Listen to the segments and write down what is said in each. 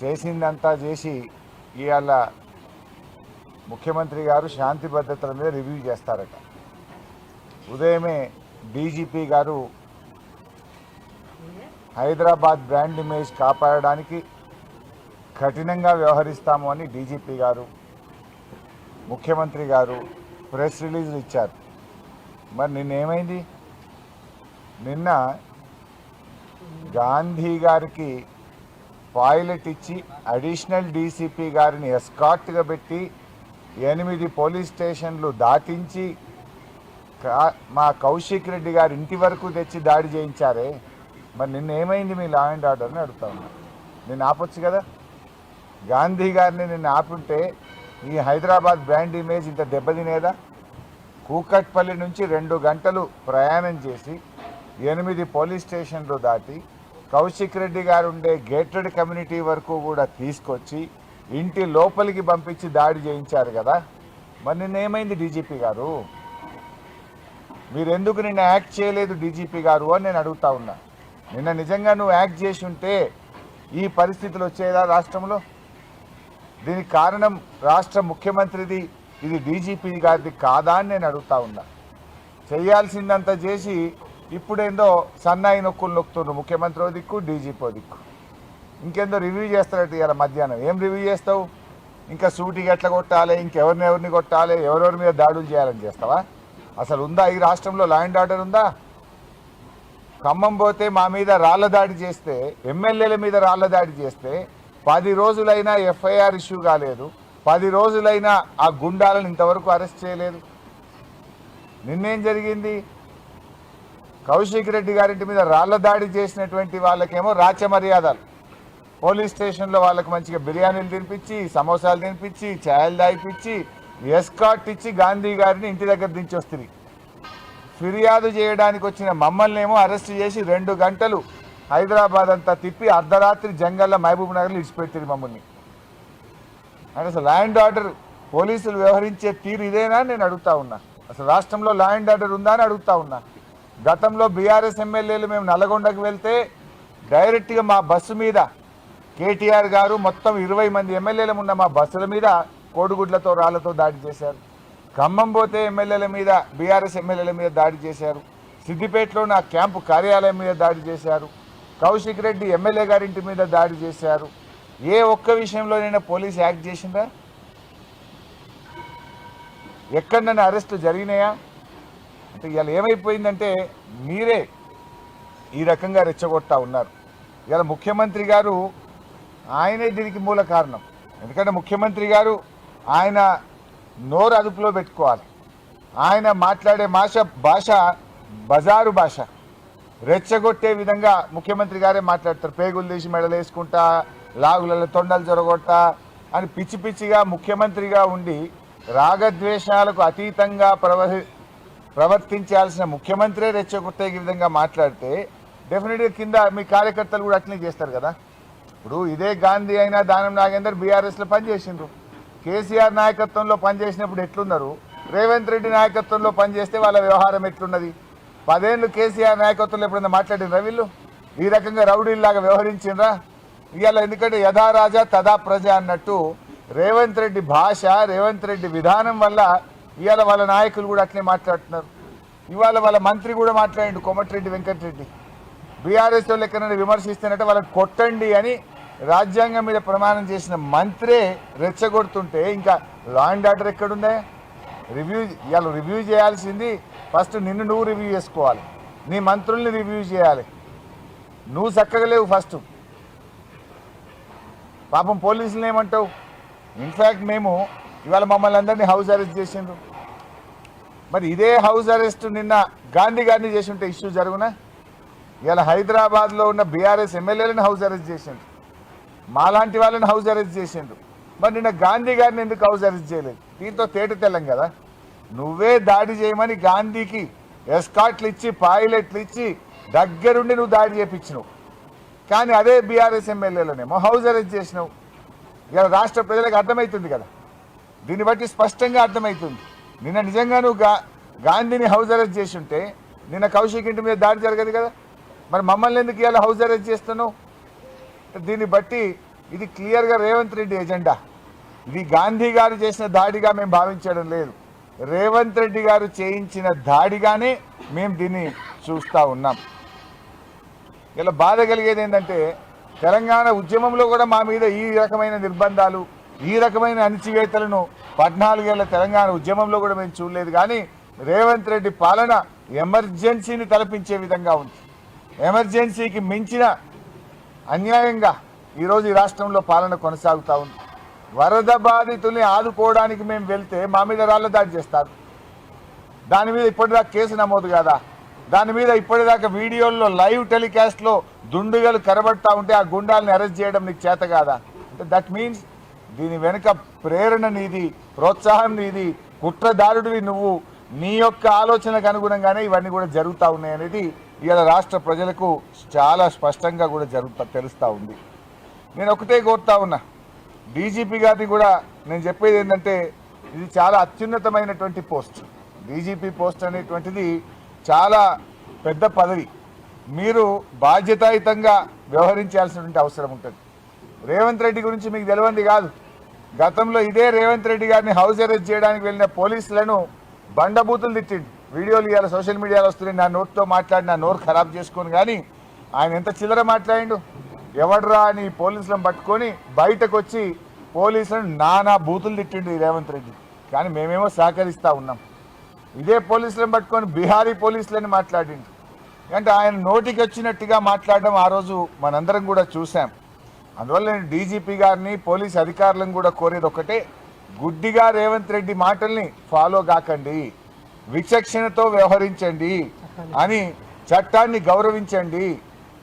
చేసిందంతా చేసి ఇవాళ ముఖ్యమంత్రి గారు శాంతి భద్రతల మీద రివ్యూ చేస్తారట. ఉదయమే డీజీపీ గారు హైదరాబాద్ బ్రాండ్ ఇమేజ్ కాపాడడానికి కఠినంగా వ్యవహరిస్తాము అని డీజీపీ గారు, ముఖ్యమంత్రి గారు ప్రెస్ రిలీజులు ఇచ్చారు. మరి నిన్నేమైంది? నిన్న గాంధీ గారికి పాయిలెట్ ఇచ్చి అడిషనల్ డీసీపీ గారిని ఎస్కార్ట్గా పెట్టి 8 పోలీస్ స్టేషన్లు దాటించి మా కౌశిక్ రెడ్డి గారి ఇంటి వరకు తెచ్చి దాడి చేయించారే. మరి నిన్న ఏమైంది మీ లా అండ్ ఆర్డర్ని అడుగుతా ఉన్నా. నిన్ను ఆపొచ్చు కదా. గాంధీ గారిని నిన్ను ఆపుంటే ఈ హైదరాబాద్ బ్రాండ్ ఇమేజ్ ఇంత దెబ్బతినేదా? కూకట్పల్లి నుంచి 2 గంటలు ప్రయాణం చేసి 8 పోలీస్ స్టేషన్లు దాటి కౌశిక్ రెడ్డి గారు ఉండే గేటెడ్ కమ్యూనిటీ వరకు కూడా తీసుకొచ్చి ఇంటి లోపలికి పంపించి దాడి చేయించారు కదా. మరి నిన్నేమైంది డీజీపీ గారు? మీరెందుకు నిన్న యాక్ట్ చేయలేదు డీజీపీ గారు అని నేను అడుగుతా ఉన్నా. నిన్న నిజంగా నువ్వు యాక్ట్ చేసి ఉంటే ఈ పరిస్థితులు వచ్చేదా రాష్ట్రంలో? దీనికి కారణం రాష్ట్ర ముఖ్యమంత్రిది, ఇది డీజీపీ గారిది కాదా అని నేను అడుగుతా ఉన్నా. చేయాల్సిందంతా చేసి ఇప్పుడేందో సన్నాయి నొక్కులు నొక్కుతున్నారు. ముఖ్యమంత్రి దిక్కు, డీజీపీ దిక్కు. ఇంకేందో రివ్యూ చేస్తారట ఇలా మధ్యాహ్నం. ఏం రివ్యూ చేస్తావు? ఇంకా సూటికి ఎట్లా కొట్టాలి, ఇంకెవరిని కొట్టాలి, ఎవరెవరి మీద దాడులు చేయాలని చేస్తావా? అసలు ఉందా ఈ రాష్ట్రంలో లా అండ్ ఆర్డర్ ఉందా? ఖమ్మం పోతే మా మీద రాళ్ల దాడి చేస్తే, ఎమ్మెల్యేల మీద రాళ్ల దాడి చేస్తే 10 రోజులైనా ఎఫ్ఐఆర్ ఇష్యూ కాలేదు. 10 రోజులైనా ఆ గుండాలను ఇంతవరకు అరెస్ట్ చేయలేదు. నిన్నేం జరిగింది? కౌశిక్ రెడ్డి గారింటి మీద రాళ్ల దాడి చేసినటువంటి వాళ్ళకేమో రాచమర్యాదలు. పోలీస్ స్టేషన్లో వాళ్ళకి మంచిగా బిర్యానీలు తినిపించి, సమోసాలు తినిపించి, ఛాయలు దాయిపించి, ఎస్కాట్ ఇచ్చి గాంధీ గారిని ఇంటి దగ్గర దించి వస్తుంది. ఫిర్యాదు చేయడానికి వచ్చిన మమ్మల్ని ఏమో అరెస్ట్ చేసి 2 గంటలు హైదరాబాద్ అంతా తిప్పి అర్ధరాత్రి జంగల్లో మహబూబ్ నగర్లో ఇడిచిపెట్టింది మమ్మల్ని. అంటే అసలు లా అండ్ ఆర్డర్ పోలీసులు వ్యవహరించే తీరు ఇదేనా నేను అడుగుతా ఉన్నా. అసలు రాష్ట్రంలో లా అండ్ ఆర్డర్ ఉందా అని అడుగుతా ఉన్నా. గతంలో బీఆర్ఎస్ ఎమ్మెల్యేలు మేము నల్గొండకు వెళ్తే డైరెక్ట్గా మా బస్సు మీద కేటీఆర్ గారు మొత్తం 20 మంది ఎమ్మెల్యేలు ఉన్న మా బస్సుల మీద కోడిగుడ్లతో రాళ్లతో దాడి చేశారు. ఖమ్మం పోతే ఎమ్మెల్యేల మీద, బీఆర్ఎస్ ఎమ్మెల్యేల మీద దాడి చేశారు. సిద్దిపేటలో నా క్యాంపు కార్యాలయం మీద దాడి చేశారు. కౌశిక్ రెడ్డి ఎమ్మెల్యే గారింటి మీద దాడి చేశారు. ఏ ఒక్క విషయంలోనైనా పోలీసు యాక్ట్ చేసిందా? ఎక్కడైనా అరెస్టు జరిగినాయా? అంటే ఇవాళ ఏమైపోయిందంటే మీరే ఈ రకంగా రెచ్చగొడతా ఉన్నారు. ఇవాళ ముఖ్యమంత్రి గారు ఆయనే దీనికి మూల కారణం. ఎందుకంటే ముఖ్యమంత్రి గారు ఆయన నోరు అదుపులో పెట్టుకోవాలి. ఆయన మాట్లాడే భాష బజారు భాష, రెచ్చగొట్టే విధంగా ముఖ్యమంత్రి గారే మాట్లాడతారు. పేగులు తీసి మెడలు వేసుకుంటా, లాగులలో తొండలు జొరగొట్టా అని పిచ్చి పిచ్చిగా ముఖ్యమంత్రిగా ఉండి రాగద్వేషాలకు అతీతంగా ప్రవర్తించాల్సిన ముఖ్యమంత్రే రెచ్చగొట్టే విధంగా మాట్లాడితే డెఫినెట్గా కింద మీ కార్యకర్తలు కూడా అట్లనే చేస్తారు కదా. ఇప్పుడు ఇదే గాంధీ అయినా దానం నాగేందర్ బీఆర్ఎస్లో పనిచేసిండ్రు. కేసీఆర్ నాయకత్వంలో పనిచేసినప్పుడు ఎట్లున్నారు, రేవంత్ రెడ్డి నాయకత్వంలో పనిచేస్తే వాళ్ళ వ్యవహారం ఎట్లున్నది? 10 ఏళ్ళు కేసీఆర్ నాయకత్వంలో ఎప్పుడైనా మాట్లాడినరా వీళ్ళు? ఈ రకంగా రౌడీల్లాగా వ్యవహరించిండ్రా? ఇవాళ ఎందుకంటే యథా రాజా తదా ప్రజ అన్నట్టు రేవంత్ రెడ్డి భాష, రేవంత్ రెడ్డి విధానం వల్ల ఇవాళ వాళ్ళ నాయకులు కూడా అట్లే మాట్లాడుతున్నారు. ఇవాళ వాళ్ళ మంత్రి కూడా మాట్లాడిండు, కోమటిరెడ్డి వెంకటరెడ్డి. బీఆర్ఎస్ వాళ్ళు ఎక్కడైనా విమర్శిస్తున్నట్టే వాళ్ళని కొట్టండి అని రాజ్యాంగం మీద ప్రమాణం చేసిన మంత్రే రెచ్చగొడుతుంటే ఇంకా లా అండ్ ఆర్డర్ ఎక్కడుందా? ఇవాళ రివ్యూ చేయాల్సింది ఫస్ట్ నిన్ను నువ్వు రివ్యూ చేసుకోవాలి, నీ మంత్రుల్ని రివ్యూ చేయాలి. నువ్వు చక్కగా లేవు ఫస్ట్. పాపం పోలీసులు ఏమంటావు? ఇన్ఫ్యాక్ట్ మేము ఇవాళ మమ్మల్ని అందరినీ హౌస్ అరెస్ట్ చేసిండ్రు. మరి ఇదే హౌస్ అరెస్ట్ నిన్న గాంధీ గారిని చేసి ఉంటే ఇష్యూ జరుగునా? ఇవాళ హైదరాబాద్లో ఉన్న బీఆర్ఎస్ ఎమ్మెల్యేలను హౌస్ అరెస్ట్ చేసిండ్రు, మాలాంటి వాళ్ళని హౌస్ అరెస్ట్ చేసిండ్రు. మరి నిన్న గాంధీ గారిని ఎందుకు హౌస్ అరెస్ట్ చేయలేదు? దీంతో తేట తెల్లం కదా. నువ్వే దాడి చేయమని గాంధీకి ఎస్కాట్లు ఇచ్చి, పాయిలెట్లు ఇచ్చి దగ్గరుండి నువ్వు దాడి చేయించినావు. కానీ అదే బీఆర్ఎస్ ఎమ్మెల్యేలనేమో హౌస్ అరెస్ట్ చేసినావు. ఇలా రాష్ట్ర ప్రజలకు అర్థమవుతుంది కదా. దీన్ని బట్టి స్పష్టంగా అర్థమవుతుంది. నిన్న నిజంగా నువ్వు గాంధీని హౌస్ అరెస్ట్ చేసి ఉంటే నిన్న కౌశిక్ ఇంటి మీద దాడి జరగదు కదా. మరి మమ్మల్ని ఎందుకు ఇవాళ హౌస్ అరెస్ట్ చేస్తున్నావు? దీన్ని బట్టి ఇది క్లియర్గా రేవంత్ రెడ్డి ఎజెండా. ఇది గాంధీ గారు చేసిన దాడిగా మేము భావించడం లేదు. రేవంత్ రెడ్డి గారు చేయించిన దాడిగానే మేము దీన్ని చూస్తూ ఉన్నాం. ఇలా బాధ కలిగేది ఏంటంటే తెలంగాణ ఉద్యమంలో కూడా మా మీద ఈ రకమైన నిర్బంధాలు, ఈ రకమైన అణిచివేతలను 14 ఏళ్ల తెలంగాణ ఉద్యమంలో కూడా మేము చూడలేదు. కానీ రేవంత్ రెడ్డి పాలన ఎమర్జెన్సీని తలపించే విధంగా ఉంది. ఎమర్జెన్సీకి మించిన అన్యాయంగా ఈరోజు ఈ రాష్ట్రంలో పాలన కొనసాగుతూ ఉంది. వరద బాధితుల్ని ఆదుకోవడానికి మేము వెళ్తే మా మీద రాళ్ల దాడి చేస్తారు. దాని మీద ఇప్పటిదాకా కేసు నమోదు కాదా? దాని మీద ఇప్పటిదాకా వీడియోల్లో లైవ్ టెలికాస్ట్లో దుండుగలు కరబడతా ఉంటే ఆ గుండాలను అరెస్ట్ చేయడం నీకు చేత కాదా? అంటే దట్ మీన్స్ దీని వెనుక ప్రేరణ నీది, ప్రోత్సాహం నీది, కుట్రదారుడివి నువ్వు. నీ యొక్క ఆలోచనకు అనుగుణంగానే ఇవన్నీ కూడా జరుగుతూ ఉన్నాయి అనేది ఇవాళ రాష్ట్ర ప్రజలకు చాలా స్పష్టంగా కూడా తెలుస్తూ ఉంది. నేను ఒకటే కోరుతా ఉన్నా, డీజీపీ గారిని కూడా నేను చెప్పేది ఏంటంటే ఇది చాలా అత్యున్నతమైనటువంటి పోస్ట్. డీజీపీ పోస్ట్ అనేటువంటిది చాలా పెద్ద పదవి. మీరు బాధ్యతాయుతంగా వ్యవహరించాల్సినటువంటి అవసరం ఉంటుంది. రేవంత్ రెడ్డి గురించి మీకు తెలియంది కాదు. గతంలో ఇదే రేవంత్ రెడ్డి గారిని హౌస్ అరెస్ట్ చేయడానికి వెళ్ళిన పోలీసులను బండబూతులు తిట్టిండు. వీడియోలు ఇవాళ సోషల్ మీడియాలో వస్తున్నాయి. నా నోట్తో మాట్లాడి నా నోరు ఖరాబ్ చేసుకొని, కానీ ఆయన ఎంత చిల్లర మాట్లాడిండు. ఎవడరా అని పోలీసులను పట్టుకొని బయటకు వచ్చి పోలీసులను నానా బూతులు తిట్టిండు ఈ రేవంత్ రెడ్డి. కానీ మేమేమో సహకరిస్తూ ఉన్నాం. ఇదే పోలీసులను పట్టుకొని బీహారీ పోలీసులని మాట్లాడిండు. అంటే ఆయన నోటికి వచ్చినట్టుగా మాట్లాడడం ఆ రోజు మనందరం కూడా చూసాం. అందువల్ల నేను డీజీపీ గారిని, పోలీస్ అధికారులను కూడా కోరేది ఒకటే, గుడ్డిగా రేవంత్ రెడ్డి మాటల్ని ఫాలో కాకండి, విచక్షణతో వ్యవహరించండి అని, చట్టాన్ని గౌరవించండి,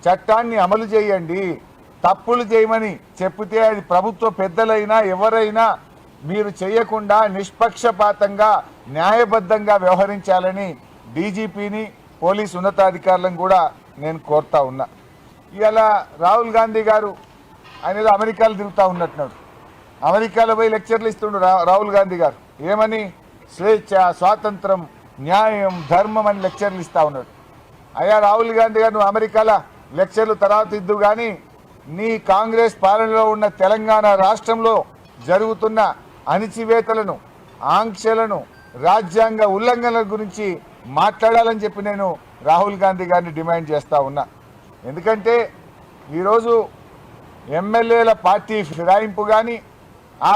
చట్టాన్ని అమలు చేయండి. తప్పులు చేయమని చెప్తే అది ప్రభుత్వ పెద్దలైనా ఎవరైనా మీరు చేయకుండా నిష్పక్షపాతంగా న్యాయబద్ధంగా వ్యవహరించాలని డీజీపీని, పోలీసు ఉన్నతాధికారులను కూడా నేను కోరుతా ఉన్నా. ఇవాళ రాహుల్ గాంధీ గారు ఆయన ఏదో అమెరికాలో తిరుగుతూ ఉన్నట్టున్నాడు. అమెరికాలో పోయి లెక్చర్లు ఇస్తుండు రాహుల్ గాంధీ గారు. ఏమని? స్వేచ్ఛ, స్వాతంత్రం, న్యాయం, ధర్మం అని లెక్చర్లు ఇస్తూ ఉన్నాడు. అయ్యా రాహుల్ గాంధీ గారు, నువ్వు అమెరికాలో లెక్చర్లు తర్వాత ఇద్దు, కానీ నీ కాంగ్రెస్ పాలనలో ఉన్న తెలంగాణ రాష్ట్రంలో జరుగుతున్న అణిచివేతలను, ఆంక్షలను, రాజ్యాంగ ఉల్లంఘనల గురించి మాట్లాడాలని చెప్పి నేను రాహుల్ గాంధీ గారిని డిమాండ్ చేస్తూ ఉన్నా. ఎందుకంటే ఈరోజు ఎమ్మెల్యేల పార్టీ ఫిరాయింపు కానీ, ఆ